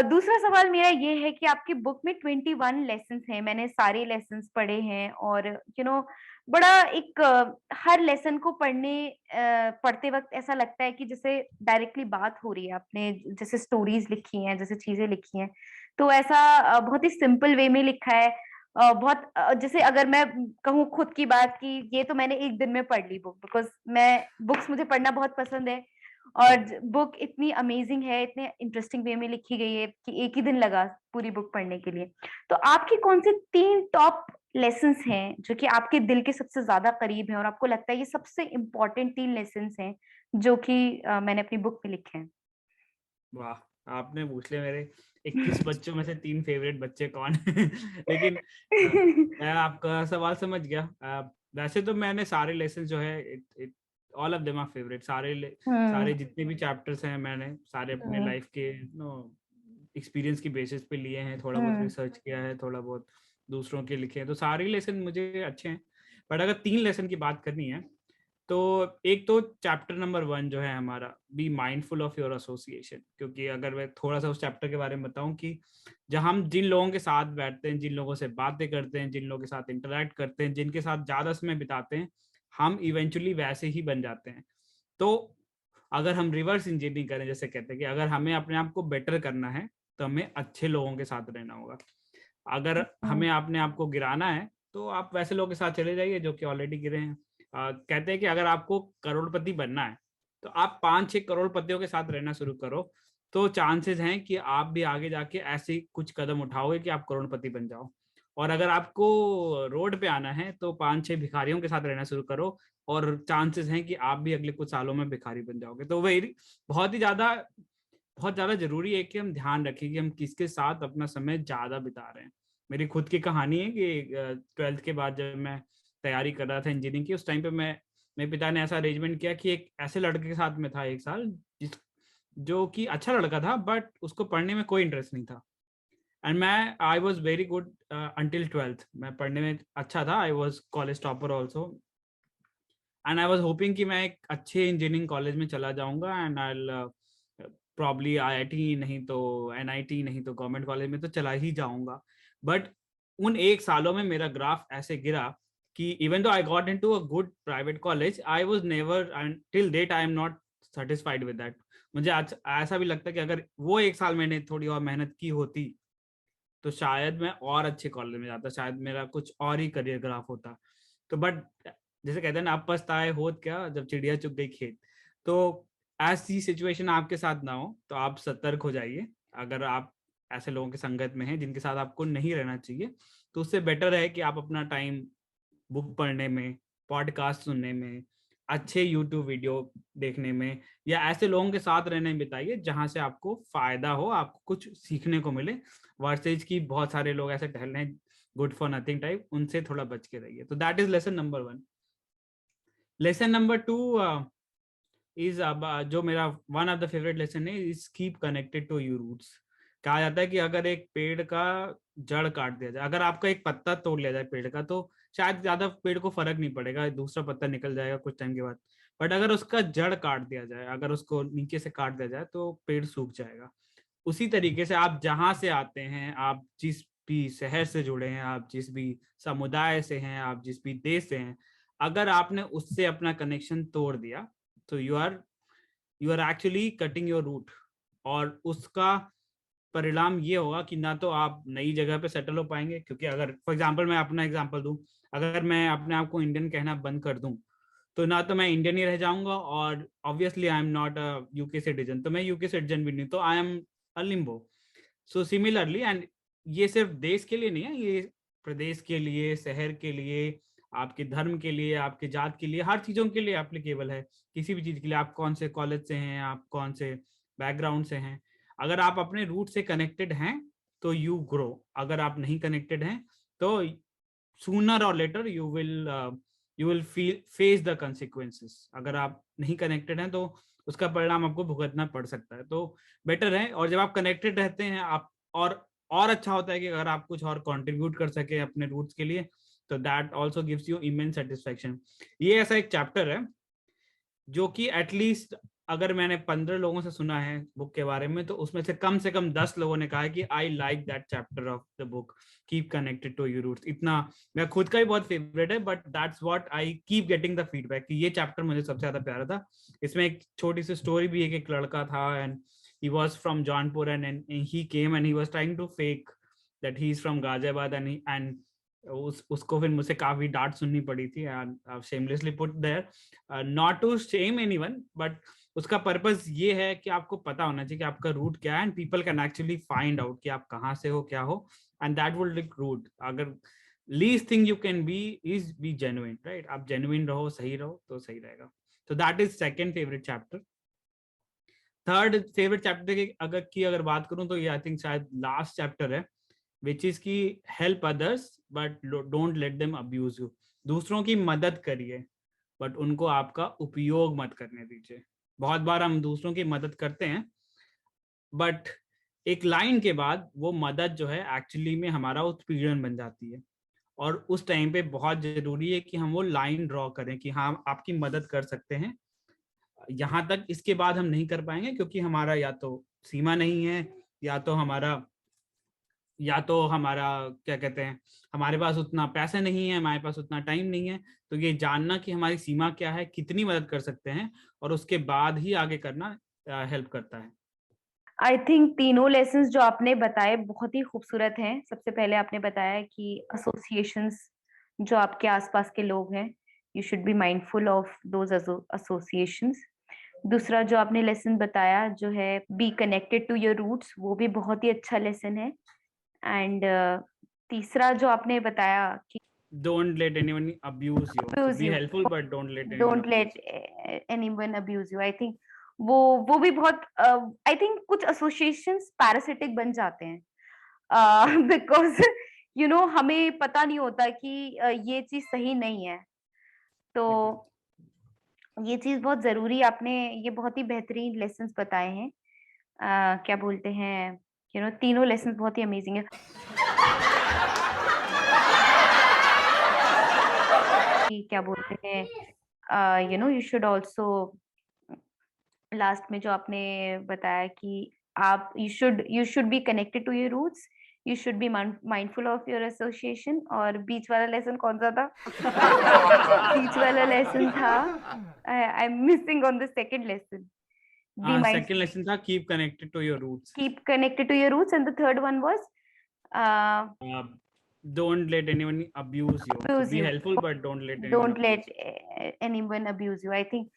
दूसरा सवाल मेरा ये है कि आपकी बुक में 21 लेसन्स हैं, मैंने सारे लेसन्स पढ़े हैं और बड़ा एक हर लेसन को पढ़ते वक़्त ऐसा लगता है कि जैसे डायरेक्टली बात हो रही है, आपने जैसे स्टोरीज़ लिखी हैं, जैसे चीज़ें लिखी हैं, तो ऐसा बहुत ही सिंपल वे में लिखा है। जैसे अगर मैं कहूँ खुद की बात कि ये तो मैंने 1 दिन में पढ़ ली बुक, बिकॉज़ मैं बुक्स मुझे पढ़ना बहुत पसंद है और बुक इतनी अमेजिंग है, इतने इंटरेस्टिंग वे में लिखी गई है कि 1 ही दिन लगा पूरी बुक पढ़ने के लिए। तो आपके कौन से 3 टॉप लेसन्स हैं जो कि आपके दिल के सबसे ज़्यादा करीब हैं और आपको लगता है ये सबसे इम्पोर्टेंट 3 लेसन्स हैं जो कि मैंने अपनी बुक में लिखे हैं? वाह! आपने पूछ लिया मेरे 21 बच्चों में से 3 फेवरेट बच्चे कौन हैं। लेकिन मैं आपका सवाल समझ गया। वैसे तो मैंने सारे लेसन जो है it it all of them are favourite. सारे हुँ, जितने भी चैप्टर्स हैं मैंने सारे अपने हुँ, लाइफ के एक्सपीरियंस की बेसिस पे लिए हैं, थोड़ा बहुत हुँ, रिसर्च किया है, थोड़ा बहुत दूसरों के लिखे हैं, तो सारे लेसन मुझे अच्छे हैं। बट अगर 3 लेसन की बात करनी है तो एक तो चैप्टर नंबर 1 जो है हमारा, B mindful of your association. क्योंकि अगर मैं थोड़ा सा उस चैप्टर के बारे में बताऊं कि जब हम जिन लोगों के साथ बैठते हैं, जिन लोगों से बातें करते हैं, जिन लोगों के साथ इंटरेक्ट करते हैं, जिनके साथ ज़्यादा समय बिताते हैं, हम इवेंचुअली वैसे ही बन जाते हैं। तो अगर हम रिवर्स इंजीनियरिंग करें, जैसे कहते हैं कि अगर हमें अपने आप को बेटर करना है तो हमें अच्छे लोगों के साथ रहना होगा। अगर हुँ, हमें अपने आप को गिराना है तो आप वैसे लोगों के साथ चले जाइए जो कि ऑलरेडी गिरे हैं। कहते हैं कि अगर आपको करोड़पति बनना है तो आप 5-6 करोड़पतियों के साथ रहना शुरू करो, तो चांसेस हैं कि आप भी आगे जाके ऐसे कुछ कदम उठाओगे कि आप करोड़पति बन जाओ। और अगर आपको रोड पे आना है तो 5-6 भिखारियों के साथ रहना शुरू करो, और चांसेस हैं कि आप भी अगले कुछ सालों में भिखारी बन जाओगे। तो वही बहुत ही ज़्यादा बहुत ज़्यादा ज़रूरी है कि हम ध्यान रखें कि हम किसके साथ अपना समय ज़्यादा बिता रहे हैं। मेरी खुद की कहानी है कि 12th के बाद जब मैं तैयारी कर रहा था इंजीनियरिंग की, उस टाइम पे मेरे पिता ने ऐसा अरेंजमेंट किया कि एक ऐसे लड़के के साथ में था 1 साल, जिस जो कि अच्छा लड़का था बट उसको पढ़ने में कोई इंटरेस्ट नहीं था। एंड मैं I was very good until 12th। मैं पढ़ने में अच्छा था, I was college topper also, and I was hopping कि मैं एक अच्छे इंजीनियरिंग कॉलेज में चला जाऊँगा and I will probably IIT नहीं तो एनआईटी नहीं तो गवर्नमेंट कॉलेज में तो चला ही जाऊँगा। बट उन 1 सालों में मेरा ग्राफ ऐसे गिरा कि even though I got into a good private college, I was never and till date I am not satisfied with that. मुझे आज ऐसा भी लगता है कि अगर वो 1 साल मैंने थोड़ी और मेहनत की होती, तो शायद मैं और अच्छे कॉलेज में जाता, शायद मेरा कुछ और ही करियर ग्राफ होता। तो बट जैसे कहते हैं ना, अब पछताए होत क्या जब चिड़िया चुग गई खेत। तो ऐसी सिचुएशन आपके साथ ना हो तो आप सतर्क हो जाइए। अगर आप ऐसे लोगों की संगत में हैं जिनके साथ आपको नहीं रहना चाहिए, तो उससे बेटर है कि आप अपना टाइम बुक पढ़ने में, पॉडकास्ट सुनने में, अच्छे यूट्यूब वीडियो देखने में, या ऐसे लोगों के साथ रहने में बिताइए जहाँ से आपको फ़ायदा हो, आपको कुछ सीखने को मिले। वर्सेज कि बहुत सारे लोग ऐसे टहल रहे हैं गुड फॉर नथिंग टाइप, उनसे थोड़ा बच के रहिए। तो that is lesson number 1। Lesson number 2 is अब जो मेरा one of the favourite lesson है, is keep connected to your roots. कहा जाता है कि अगर एक पेड़ का जड़ काट दिया जाए, अगर आपका एक पत्ता तोड़ लिया जाए पेड़ का, तो शायद ज़्यादा पेड़ को फ़र्क नहीं पड़ेगा, दूसरा पत्ता निकल जाएगा कुछ टाइम के बाद। बट अगर उसका जड़ काट दिया जाए, अगर उसको नीचे से काट दिया जाए, तो पेड़ सूख जाएगा। उसी तरीके से आप जहाँ से आते हैं, आप जिस भी शहर से जुड़े हैं, आप जिस भी समुदाय से हैं, आप जिस भी देश से हैं, अगर आपने उससे अपना कनेक्शन तोड़ दिया, तो you are actually cutting your root. और उसका परिणाम ये होगा कि ना तो आप नई जगह पे सेटल हो पाएंगे, क्योंकि अगर फॉर एग्जांपल मैं अपना एग्जांपल दूं, अगर मैं अपने आप को इंडियन कहना बंद कर दूं, तो ना तो मैं इंडियन ही रह जाऊंगा, और obviously I am not a UK citizen, तो मैं यूके सिटीजन भी नहीं, तो I am a Limbo. So similarly, and ये सिर्फ देश के लिए नहीं है, ये प्रदेश के लिए, शहर के लिए, आपके धर्म के लिए, आपके जात के लिए, हर चीज़ों के लिए एप्लीकेबल है। किसी भी चीज़ के लिए, आप कौन से कॉलेज से हैं, आप कौन से बैकग्राउंड से हैं, अगर आप अपने रूट से कनेक्टेड हैं तो यू ग्रो। अगर आप नहीं कनेक्टेड हैं तो सूनर और later you will feel face the consequences. अगर आप नहीं कनेक्टेड हैं तो उसका परिणाम आपको भुगतना पड़ सकता है। तो बेटर है, और जब आप कनेक्टेड रहते हैं आप, और अच्छा होता है कि अगर आप कुछ और कंट्रीब्यूट कर सके अपने रूट्स के लिए, तो that also gives you immense satisfaction. ये ऐसा एक चैप्टर है जो कि एटलीस्ट अगर मैंने 15 लोगों से सुना है बुक के बारे में, तो उसमें से कम 10 लोगों ने कहा है कि I like that chapter of the book, keep connected to your roots. इतना मैं खुद का भी बहुत फेवरेट है, but that's what I keep getting the feedback कि ये चैप्टर मुझे सबसे ज्यादा प्यारा था। इसमें एक छोटी सी स्टोरी भी है कि एक लड़का था and he was from Jaunpur and he came and he was trying to fake that he is from Ghaziabad and उसको फिर मुझसे काफी डांट सुननी पड़ी थी and shamelessly put there, not to shame anyone, but उसका पर्पस ये है कि आपको पता होना चाहिए कि आपका रूट क्या है and people can actually find out कि आप कहाँ से हो, क्या हो, and that will look root. अगर least thing you can be is be genuine, right? आप जेन्युइन रहो, सही रहो तो सही रहेगा। तो that is second favourite chapter. Third favourite chapter की अगर बात करूं तो ये आई थिंक शायद लास्ट चैप्टर है, विच इज की help others but don't let them abuse you. दूसरों की मदद करिए बट उनको आपका उपयोग मत करने दीजिए। बहुत बार हम दूसरों की मदद करते हैं बट एक लाइन के बाद वो मदद जो है एक्चुअली में हमारा उत्पीड़न बन जाती है, और उस टाइम पे बहुत जरूरी है कि हम वो लाइन ड्रॉ करें कि हाँ आपकी मदद कर सकते हैं, यहाँ तक, इसके बाद हम नहीं कर पाएंगे क्योंकि हमारा या तो सीमा नहीं है या तो हमारा क्या कहते हैं, हमारे पास उतना पैसा नहीं है, हमारे पास उतना टाइम नहीं है। तो ये जानना कि हमारी सीमा क्या है, कितनी मदद कर सकते हैं, और उसके बाद ही आगे करना हेल्प करता है। आई थिंक तीनों लेसन्स जो आपने बताए बहुत ही खूबसूरत हैं। सबसे पहले आपने बताया कि एसोसिएशंस, जो आपके आसपास के लोग हैं, you should be mindful of those associations. दूसरा जो आपने लेसन बताया जो है be connected to your roots, वो भी बहुत ही अच्छा लेसन है। एंड तीसरा जो आपने बताया कि don't let anyone abuse you, so abuse be you, helpful but don't let anyone don't abuse let anyone abuse you. I think वो भी बहुत, आई थिंक कुछ एसोसिएशंस पैरासिटिक बन जाते हैं बिकॉज हमें पता नहीं होता कि ये चीज सही नहीं है। तो यू। ये चीज बहुत जरूरी, आपने ये बहुत ही बेहतरीन लेसन्स बताए हैं। क्या बोलते हैं, तीनों लेसन्स बहुत ही अमेजिंग है। कि क्या बोलते हैं, यू शुड ऑल्सो, लास्ट में जो आपने बताया कि आप you should be connected to your roots, you should be mindful of your association. और बीच वाला लेसन कौन सा था? बीच वाला लेसन था, I am missing on the second lesson. Be mind second lesson था keep connected to your roots. keep connected to your roots, and the third one was Don't let anyone abuse you, so abuse be you, helpful but don't let anyone don't let abuse you. anyone abuse you, I think.